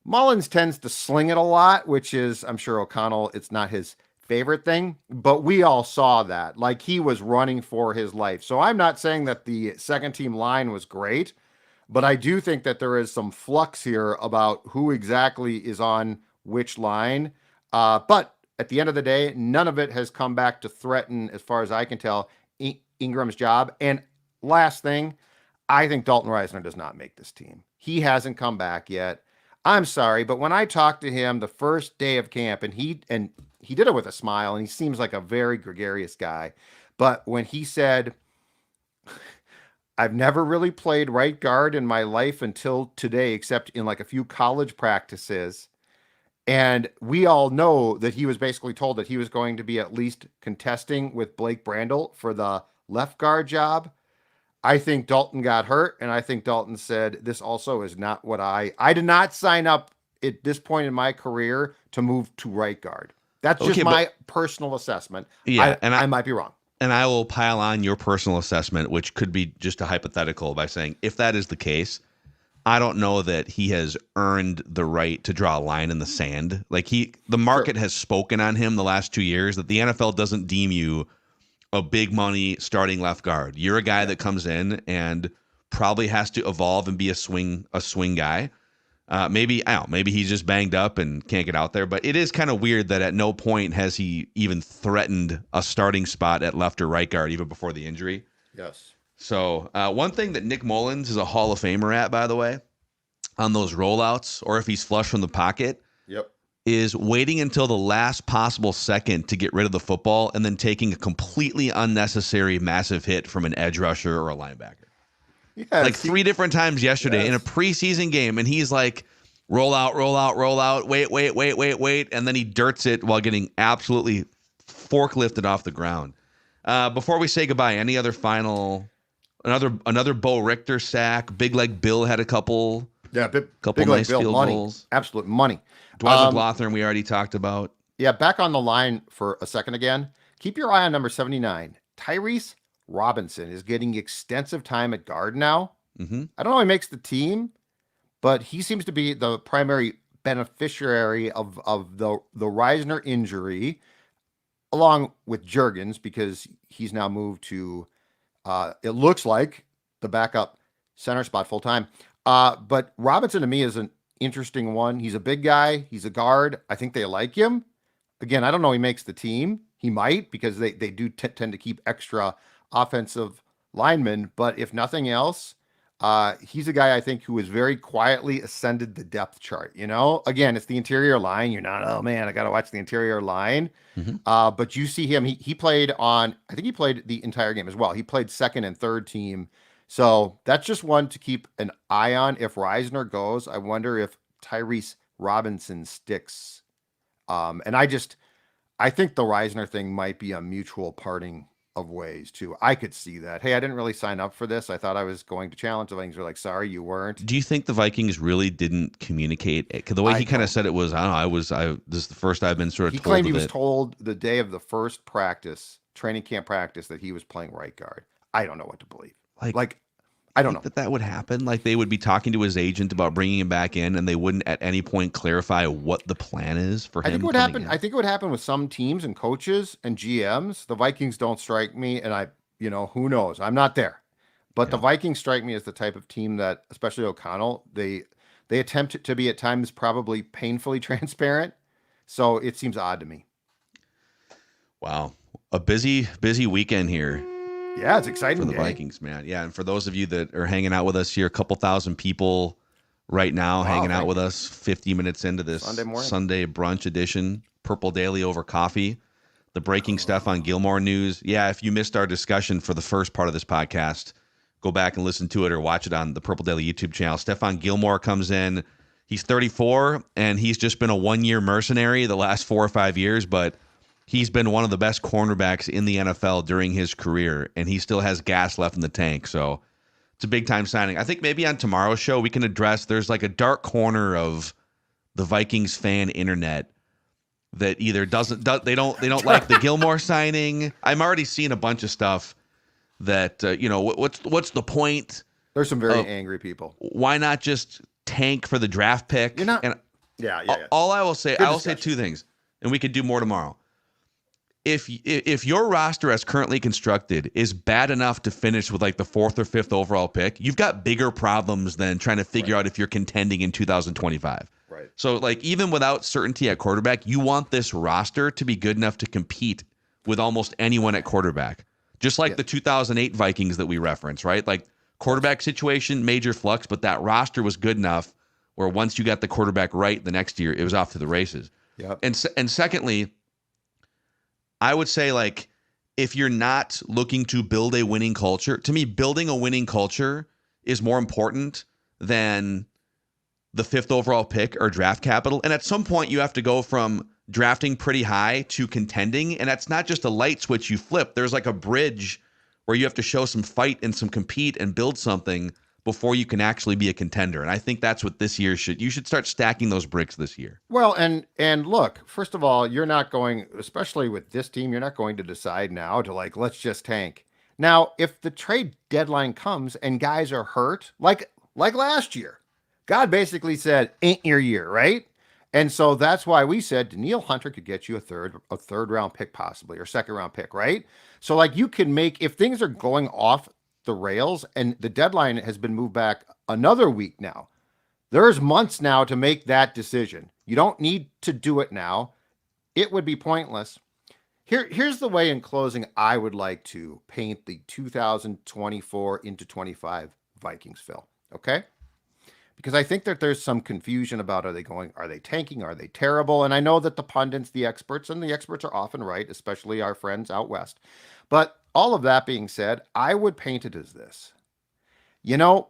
Mullins tends to sling it a lot, which is, I'm sure O'Connell, it's not his favorite thing, but we all saw that. Like, he was running for his life. So I'm not saying that the second team line was great, but I do think that there is some flux here about who exactly is on which line. But at the end of the day, none of it has come back to threaten, as far as I can tell, Ingram's job. And last thing, I think Dalton Reisner does not make this team. He hasn't come back yet. I'm sorry, but when I talked to him the first day of camp, and he did it with a smile, and he seems like a very gregarious guy. But when he said, I've never really played right guard in my life until today, except in like a few college practices. And we all know that he was basically told that he was going to be at least contesting with Blake Brandel for the left guard job. I think Dalton got hurt, and I think Dalton said, this also is not what I did not sign up at this point in my career to move to right guard. That's just my personal assessment. Yeah, I might be wrong. And I will pile on your personal assessment, which could be just a hypothetical, by saying, if that is the case, I don't know that he has earned the right to draw a line in the sand. Like, the market has spoken on him the last 2 years that the NFL doesn't deem you a big money starting left guard. You're a guy that comes in and probably has to evolve and be a swing guy. Maybe he's just banged up and can't get out there. But it is kind of weird that at no point has he even threatened a starting spot at left or right guard, even before the injury. Yes. So one thing that Nick Mullins is a Hall of Famer at, by the way, on those rollouts, or if he's flush from the pocket, is waiting until the last possible second to get rid of the football and then taking a completely unnecessary massive hit from an edge rusher or a linebacker. Yes, like 3 different times yesterday in a preseason game, and he's like, roll out, roll out, roll out, wait, and then he dirts it while getting absolutely forklifted off the ground. Before we say goodbye, any other final? Another Bo Richter sack. Big Leg Bill had a couple. Yeah, couple big nice Bill, field money, goals. absolute money. Dwight McLaughlin, we already talked about. Yeah, back on the line for a second again. Keep your eye on number 79. Tyrese Robinson is getting extensive time at guard now. Mm-hmm. I don't know if he makes the team, but he seems to be the primary beneficiary of the Reisner injury, along with Juergens, because he's now moved to, it looks like, the backup center spot full time. But Robinson to me is an interesting one. He's a big guy. He's a guard. I think they like him. Again, I don't know if he makes the team. He might, because they do tend to keep extra offensive linemen. But if nothing else, he's a guy I think who has very quietly ascended the depth chart. You know, again, it's the interior line. You're not, oh man, I got to watch the interior line. Mm-hmm. But you see him. He played on. I think he played the entire game as well. He played second and third team. So that's just one to keep an eye on. If Reisner goes, I wonder if Tyrese Robinson sticks. And I think the Reisner thing might be a mutual parting of ways too. I could see that. Hey, I didn't really sign up for this. I thought I was going to challenge. The Vikings were like, sorry, you weren't. Do you think the Vikings really didn't communicate? Because the way he kind of said it was, I don't know, this is the first I've been sort of he told. He claimed he was told the day of the first practice, training camp practice, that he was playing right guard. I don't know what to believe. Like I don't know that would happen. Like they would be talking to his agent about bringing him back in, and they wouldn't at any point clarify what the plan is for him. I think it would happen with some teams and coaches and GMs. The Vikings don't strike me, and who knows? I'm not there, but the Vikings strike me as the type of team that, especially O'Connell, they attempt to be at times probably painfully transparent. So it seems odd to me. Wow, a busy weekend here. Yeah, it's exciting for the Vikings, man. Yeah, and for those of you that are hanging out with us here, a couple thousand people right now hanging out with us 50 minutes into this Sunday brunch edition, Purple Daily over coffee, the breaking Stephon Gilmore news. Yeah, if you missed our discussion for the first part of this podcast, go back and listen to it or watch it on the Purple Daily YouTube channel. Stephon Gilmore comes in. He's 34, and he's just been a one-year mercenary the last 4 or 5 years, but he's been one of the best cornerbacks in the NFL during his career, and he still has gas left in the tank. So it's a big-time signing. I think maybe on tomorrow's show we can address, there's like a dark corner of the Vikings fan internet that either they don't like the Gilmore signing. I'm already seeing a bunch of stuff that what's the point? There's some very angry people. Why not just tank for the draft pick? All I will say, say 2 things, and we could do more tomorrow. If your roster as currently constructed is bad enough to finish with like the 4th or 5th overall pick, you've got bigger problems than trying to figure out if you're contending in 2025. Right. So like even without certainty at quarterback, you want this roster to be good enough to compete with almost anyone at quarterback. Just like the 2008 Vikings that we reference, right? Like quarterback situation, major flux, but that roster was good enough where once you got the quarterback right the next year, it was off to the races. Yeah. And secondly, I would say, like, if you're not looking to build a winning culture, to me, building a winning culture is more important than the 5th overall pick or draft capital. And at some point, you have to go from drafting pretty high to contending. And that's not just a light switch you flip. There's like a bridge where you have to show some fight and some compete and build something before you can actually be a contender. And I think that's what this year you should start stacking those bricks this year. Well, and look, first of all, you're not going, especially with this team, you're not going to decide now to like, let's just tank. Now, if the trade deadline comes and guys are hurt, like last year, God basically said, ain't your year, right? And so that's why we said Danielle Hunter could get you a third round pick possibly, or 2nd round pick, right? So like you can make, if things are going off the rails and the deadline has been moved back another week now, there's months now to make that decision. You don't need to do it now. It would be pointless. Here's the way in closing I would like to paint the 2024 into 25 Vikings, Phil. Okay? Because I think that there's some confusion about are they tanking? Are they terrible? And I know that the pundits, the experts are often right, especially our friends out west. But all of that being said, I would paint it as this. You know,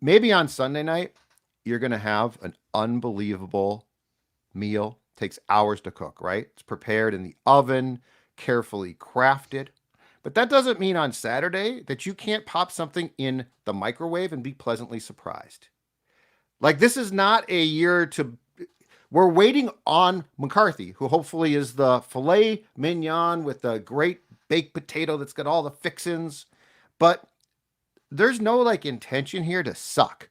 maybe on Sunday night, you're going to have an unbelievable meal. Takes hours to cook, right? It's prepared in the oven, carefully crafted. But that doesn't mean on Saturday that you can't pop something in the microwave and be pleasantly surprised. Like, this is not a year to... We're waiting on McCarthy, who hopefully is the filet mignon with the great baked potato that's got all the fixins. But there's no like intention here to suck.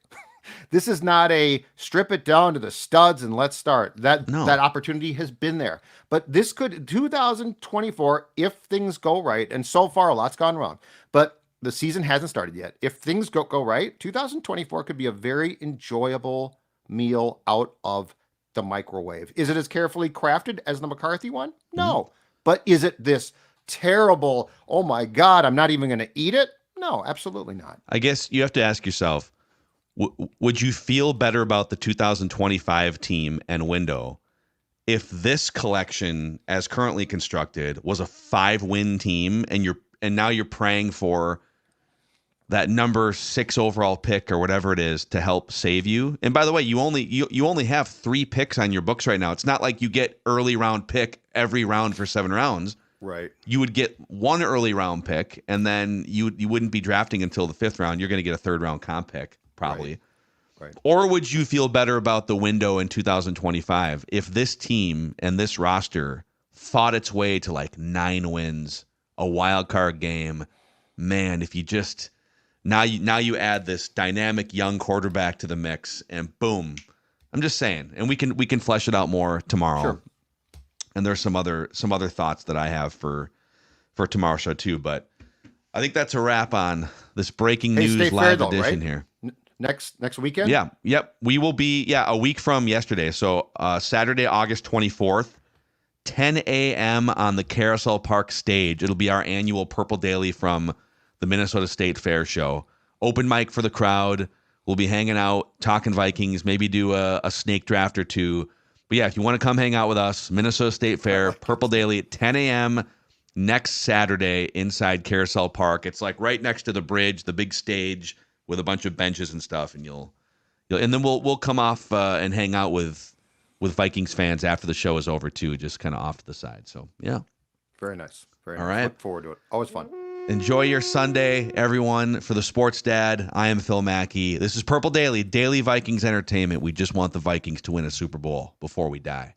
This is not a strip it down to the studs and let's start. That opportunity has been there. But this could 2024 if things go right, and so far a lot's gone wrong. But the season hasn't started yet. If things go right, 2024 could be a very enjoyable meal out of the microwave. Is it as carefully crafted as the McCarthy one? No. But is it this terrible, oh my God, I'm not even going to eat it? No, absolutely not. I guess you have to ask yourself, would you feel better about the 2025 team and window if this collection, as currently constructed, was a 5-win team and now you're praying for that number 6 overall pick or whatever it is to help save you? And by the way, you only have 3 picks on your books right now. It's not like you get early round pick every round for 7 rounds. Right. You would get 1 early round pick, and then you wouldn't be drafting until the 5th round. You're going to get a 3rd round comp pick, probably. Right. Or would you feel better about the window in 2025 if this team and this roster fought its way to like 9 wins, a wild card game? Man, if you just now you add this dynamic young quarterback to the mix, and boom. I'm just saying, and we can flesh it out more tomorrow. Sure. And there's some other thoughts that I have for tomorrow's show too. But I think that's a wrap on this breaking news live edition here. Next weekend? Yeah. Yep. We will be a week from yesterday. So Saturday, August 24th, 10 a.m. on the Carousel Park stage. It'll be our annual Purple Daily from the Minnesota State Fair show. Open mic for the crowd. We'll be hanging out, talking Vikings, maybe do a snake draft or two. But yeah, if you want to come hang out with us, Minnesota State Fair, Purple Daily at 10 a.m. next Saturday inside Carousel Park. It's like right next to the bridge, the big stage with a bunch of benches and stuff. And and then we'll come off and hang out with Vikings fans after the show is over too, just kind of off to the side. So yeah, very nice. Very all nice. right. Look forward to it. Always fun. Enjoy your Sunday, everyone. For the Sports Dad, I am Phil Mackey. This is Purple Daily, daily Vikings entertainment. We just want the Vikings to win a Super Bowl before we die.